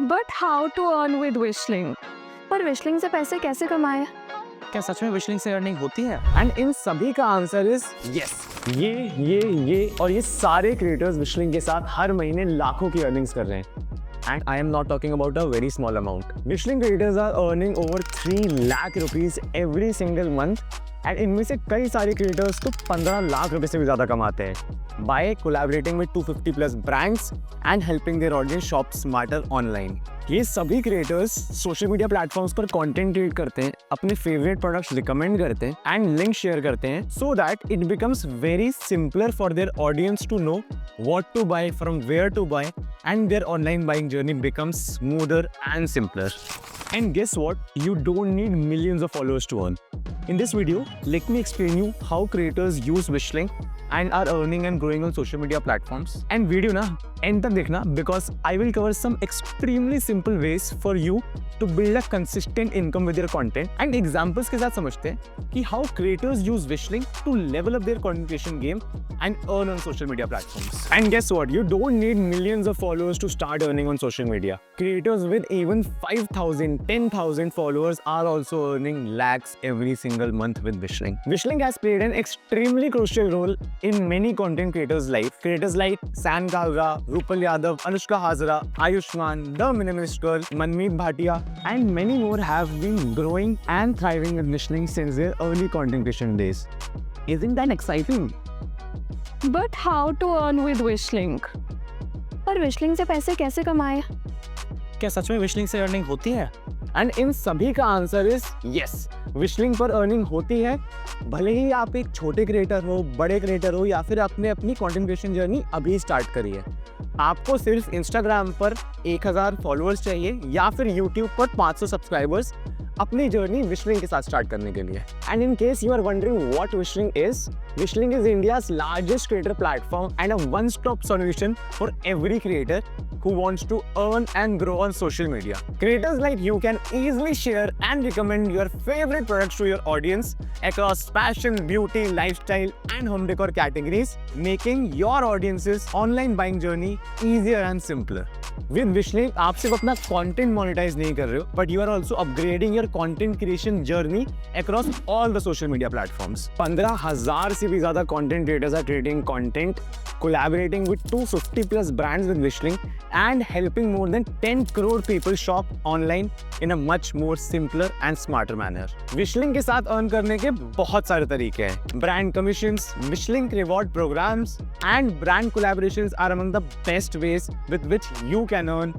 But how to earn with Wishlink? पर Wishlink से पैसे कैसे कमाए? क्या सच में विशलिंग से अर्निंग होती है? एंड इन सभी का आंसर इज यस। ये और ये सारे क्रिएटर्स विशलिंग के साथ हर महीने लाखों की अर्निंग्स कर रहे हैं। And I am not talking about a very small amount. Wishling creators are earning over 3 lakh rupees every single month. And इनमें से कई सारे क्रिएटर्स तो 15 लाख रुपए से भी ज़्यादा कमाते हैं by collaborating with 250 plus brands and helping their audience shop smarter online. ये सभी क्रिएटर्स सोशल मीडिया प्लेटफॉर्म्स पर कंटेंट क्रिएट करते हैं, अपने फेवरेट प्रोडक्ट्स रिकमेंड करते हैं एंड लिंक शेयर करते हैं so that it becomes very simpler for their audience to know what to buy, from where to buy, and their online buying journey becomes smoother and simpler. And guess what? You don't need millions of followers to earn. In this video, let me explain you how creators use Wishling and are earning and growing on social media platforms. And video na end tak dekhna because I will cover some extremely simple ways for you to build a consistent income with your content. And examples के साथ समझते हैं कि how creators use Wishling to level up their content creation game and earn on social media platforms. And guess what? You don't need millions of followers to start earning on social media. Creators with even 5,000, 10,000 followers are also earning lakhs every single month with Wishling. Wishling has played an extremely crucial role in many content creators' life. Creators like San Kalra, Rupal Yadav, Anushka Hazra, Ayushman, The Minimalist Girl, Manmeet Bhatia, and many more have been growing and thriving with Wishling since their early content creation days. Isn't that exciting? But how to earn with Wishlink? पर Wishlink से पैसे कैसे कमाए? क्या सच में विशलिंग से earning होती है? एंड इन सभी का आंसर इज यस। विशलिंग पर अर्निंग होती है, भले ही आप एक छोटे क्रिएटर हो, बड़े क्रिएटर हो या फिर आपने अपनी कंटेंट क्रिएशन जर्नी अभी स्टार्ट करी है। आपको सिर्फ इंस्टाग्राम पर 1000 फॉलोअर्स चाहिए या फिर यूट्यूब पर 500 सब्सक्राइबर्स अपनी जर्नी विशलिंग के साथ स्टार्ट करने के लिए। And in case you are wondering what Wishlink is India's largest creator platform and a one stop solution for every creator who wants to earn and grow on social media. Creators like you can easily share and recommend your favorite products to your audience across fashion, beauty, lifestyle, and home decor categories, making your audience's online buying journey easier and simpler. With Wishling, आप सिर्फ अपना content monetize नहीं कर रहे हो, but you are also upgrading your content creation journey across all the social media platforms. 15,000 से भी ज़्यादा content creators are creating content, collaborating with 250 plus brands with Wishling, and helping more than 10 crore people shop online in a much more simpler and smarter manner. Wishling के साथ earn करने के बहुत सारे तरीके हैं. Brand commissions, Wishling reward programs, and brand collaborations are among the best ways with which you can earn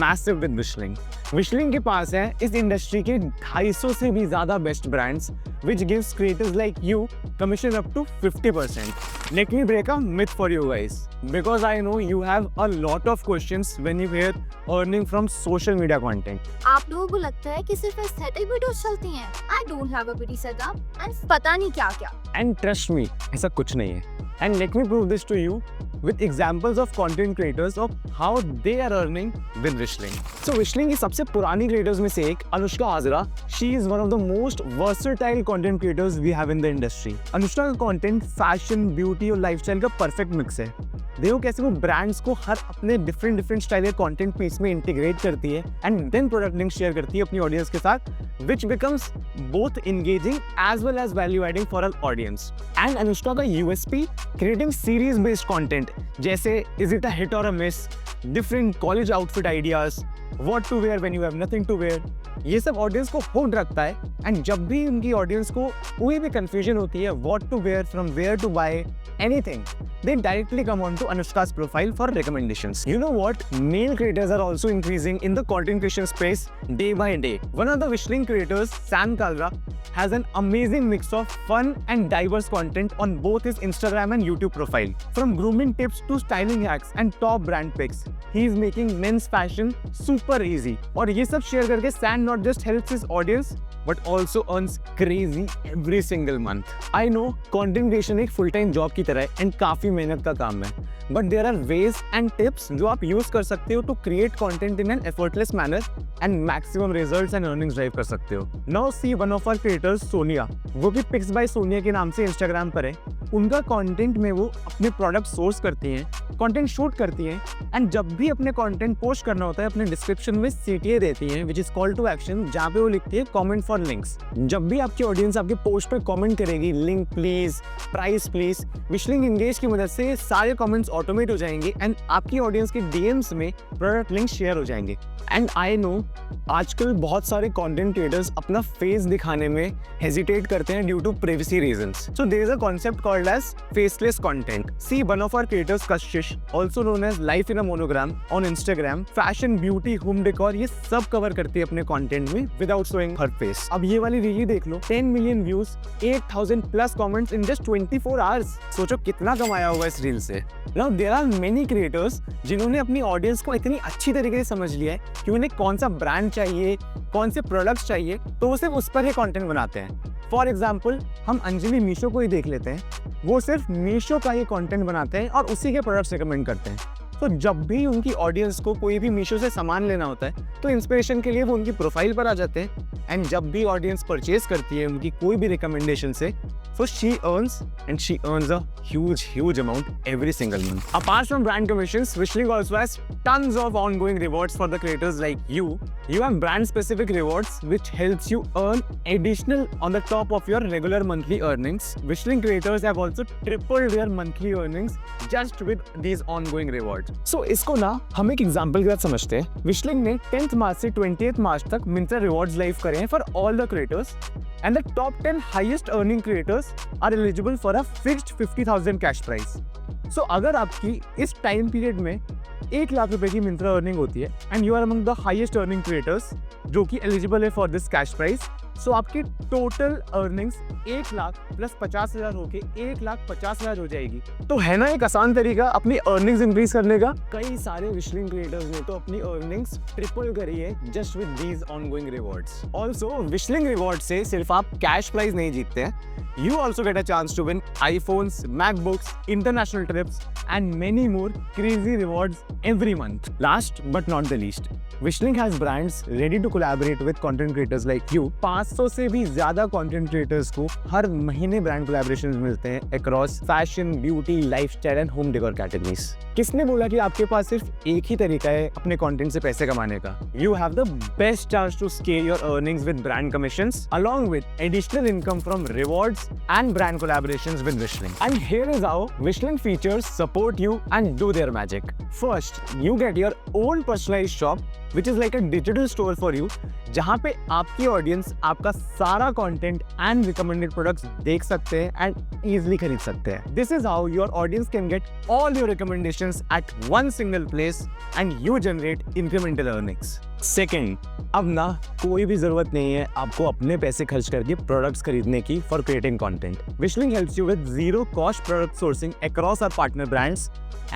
massive with Wishling. Wishling के पास है इस इंडस्ट्री के 250 से भी ज़्यादा best brands which gives creators like you commission up to 50%. Let me break a myth for you guys because I know you have a lot of questions when you hear earning from social media content. आप लोगों को लगता है कि सिर्फ aesthetic videos चलती हैं? I don't have a pretty setup and पता नहीं क्या क्या। And trust me, ऐसा कुछ नहीं है. And let me prove this to you with examples of content creators of how they are earning with Wishling. So Wishling की सबसे पुरानी creators में से एक Anushka Hazra, she is one of the most versatile content creators we have in the industry. Anushka का content fashion, beauty और lifestyle का perfect mix है. देखो कैसे वो ब्रांड्स को हर अपने डिफरेंट स्टाइल के कंटेंट पीस में इंटीग्रेट करती है and then product link share करती है अपनी ऑडियंस के साथ, which becomes both engaging as well as value adding for our audience. And Anushka का USP creating series based content जैसे is it a hit or a miss, different college outfit ideas, what to wear when you have nothing to wear, ये सब audience को hooked रखता है. And जब भी उनकी ऑडियंस को कोई भी कंफ्यूजन होती है what to wear, from where to buy, anything, they directly come on to Anushka's profile for recommendations. You know what? Male creators are also increasing in the content creation space day by day. One of the Wishling creators, Sam Kalra, has an amazing mix of fun and diverse content on both his Instagram and YouTube profile. From grooming tips to styling hacks and top brand picks, he is making men's fashion super easy. और ये सब share करके Sam not just helps his audience but also earns crazy every single month. I know content creation एक full time job की तरह है and काफी मेहनत का काम है, but there are ways and tips जो आप यूज कर सकते हो to create content in an effortless manner and maximum results and earnings drive कर सकते हो। Now see one of our creators Sonia, वो भी पिक्स बाय सोनिया के नाम से इंस्टाग्राम पर है। उनका कंटेंट में वो अपने प्रोडक्ट सोर्स करती हैं, कंटेंट शूट करती हैं एंड जब भी अपने कंटेंट पोस्ट करना होता है अपने डिस्क्रिप्शन में CTA देती हैं which is call to action, जहाँ पे वो लिखती है कमेंट फॉर लिंक्स। जब भी आपकी ऑडियंस आपके पोस्ट पे कमेंट करेगी link please, price please, Wishlink engage की मदद से सारे कमेंट्स ऑटोमेट हो जाएंगे एंड आपकी ऑडियंस के DMs में प्रोडक्ट लिंक शेयर हो जाएंगे। एंड आई नो आजकल बहुत सारे कंटेंट क्रिएटर्स अपना फेस दिखाने में हेजिटेट करते हैं due to privacy reasons. So there is a concept called as faceless content. See one of our creators Kashish, also known as Life in a Monogram on Instagram, fashion, beauty, home decor ये सब cover करती है अपने content में without showing हर face. अब ये वाली reel ही देख लो, 10 million views, 8000 plus comments in just 24 hours. सोचो कितना कमाया होगा इस रील से। Now there are many creators जिन्होंने अपनी ऑडियंस को इतनी अच्छी तरीके से समझ लिया है कि उन्हें कौन सा ब्रांड चाहिए, कौन से प्रोडक्ट्स चाहिए, तो वो सिर्फ उस पर ही कंटेंट बनाते हैं। फॉर एग्जाम्पल हम अंजलि मीशो को ही देख लेते हैं, वो सिर्फ मीशो का ही कंटेंट बनाते हैं और उसी के प्रोडक्ट्स रिकमेंड करते हैं। तो जब भी उनकी ऑडियंस को कोई भी मीशो से सामान लेना होता है तो इंस्पिरेशन के लिए वो उनकी प्रोफाइल पर आ जाते हैं एंड जब भी ऑडियंस परचेज करती है उनकी कोई भी रिकमेंडेशन से, so she earns a huge amount every single month. Apart from brand commissions, Wishling also has tons of ongoing rewards for the creators like you. You have brand specific rewards which helps you earn additional on the top of your regular monthly earnings. Wishling creators have also tripled their monthly earnings just with these ongoing rewards. So इसको ना हम एक example के साथ समझते हैं। Wishling ने 10th मार्च से 20th मार्च तक Myntra rewards लाइव करे हैं for all the creators and the top 10 highest earning creators are eligible for a fixed 50,000 cash prize. So अगर आपकी इस टाइम पीरियड में 1 लाख रुपए की मिंत्रा अर्निंग होती है and you are among the highest earning creators जो कि एलिजिबल है for this cash prize, so आपकी टोटल अर्निंग्स 1 लाख प्लस 50,000 होके 1,50,000 हो जाएगी। तो है ना एक आसान तरीका अपनी अर्निंग्स इंक्रीज करने का। कई सारे विशलिंग क्रिएटर्स ने तो अपनी अर्निंग्स ट्रिपल करी है just with these ongoing rewards. Also Wishlink reward से सिर्फ आप कैश प्राइज नहीं जीतते हैं, you also get a chance to win iPhones, MacBooks, international trips and many more crazy rewards every month. Last but not the least, Wishling has brands ready to collaborate with content creators like you. 500 से भी ज्यादा content creators को हर महीने brand collaborations मिलते हैं across fashion, beauty, lifestyle and home decor categories. किसने बोला कि आपके पास सिर्फ एक ही तरीका है अपने कंटेंट से पैसे कमाने का? You have the best chance to scale your earnings with brand commissions along with additional income from rewards and brand collaborations with Wishling. And here is how Wishling features support you and do their magic. First, you get your own personalized shop which is like a digital store for you, जहाँ पे आपकी audience आपका सारा content and recommended products देख सकते हैं and easily खरीद सकते हैं। This is how your audience can get all your recommendations at one single place and you generate incremental earnings. Second, अब ना कोई भी जरूरत नहीं है आपको अपने पैसे खर्च करके प्रोडक्ट्स खरीदने की for creating content. Wishling helps you with zero cost product sourcing across our partner brands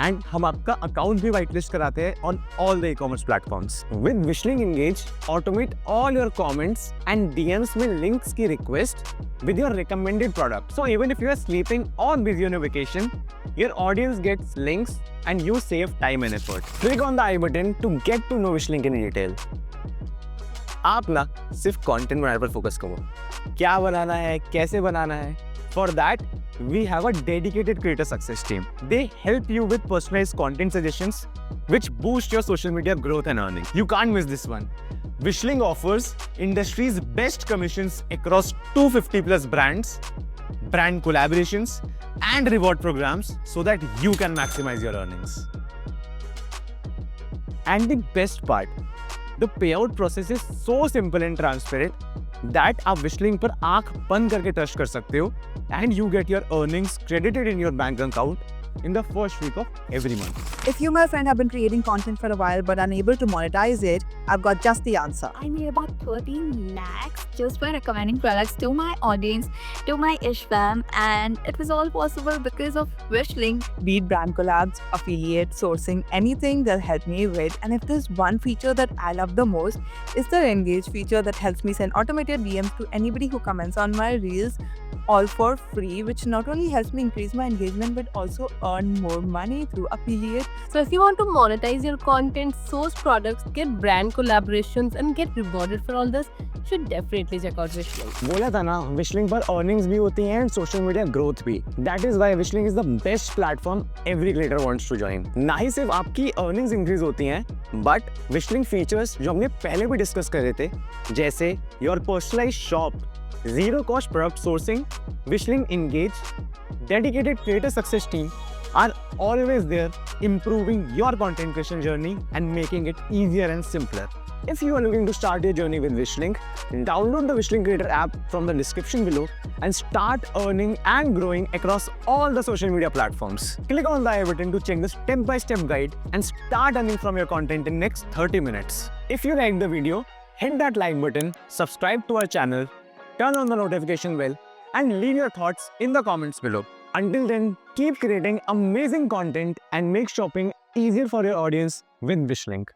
and हम आपका अकाउंट भी white list कराते हैं on all the e-commerce platforms. With Wishling Engage, automate all your comments and DMs में links की request with your recommended product. So even if you are sleeping or busy on a vacation, your audience gets links and you save time and effort. Click on the I button to get to know Wishling in detail. आप ना सिर्फ content बनाने पर focus करो। क्या बनाना है, कैसे बनाना है, for that we have a dedicated creator success team. They help you with personalised content suggestions which boost your social media growth and earning. You can't miss this one. Wishling offers industry's best commissions across 250 plus brands, brand collaborations and reward programs so that you can maximize your earnings. And the best part, the payout process is so simple and transparent that आप Wishling पर आंख बंद करके trust कर सकते हो and you get your earnings credited in your bank account in the first week of every month. If you, my friend, have been creating content for a while but unable to monetize it, I've got just the answer. I made about 13 lakhs just by recommending products to my audience, to my ish fam, and it was all possible because of Wishlink. Be it brand collabs, affiliate, sourcing, anything that helped me with. And if there's one feature that I love the most, it's the Engage feature that helps me send automated DMs to anybody who comments on my reels, all for free, which not only helps me increase my engagement but also earn more money through affiliate. So if you want to monetize your content, source products, get brand collaborations and get rewarded for all this, you should definitely check out Wishlink. बोला था ना Wishlink पर earnings भी होती हैं and social media growth भी. That is why Wishlink is the best platform every creator wants to join. ना ही सिर्फ आपकी earnings increase होती हैं, but Wishlink features जो हमने पहले भी discuss कर रहे थे, जैसे your personalized shop, zero cost product sourcing, Wishlink Engage, dedicated creator success team are always there improving your content creation journey and making it easier and simpler. If you are looking to start your journey with Wishlink, download the Wishlink Creator app from the description below and start earning and growing across all the social media platforms. Click on the I button to check the step-by-step guide and start earning from your content in next 30 minutes. If you liked the video, hit that like button, subscribe to our channel, turn on the notification bell, and leave your thoughts in the comments below. Until then, keep creating amazing content and make shopping easier for your audience with Wishlink.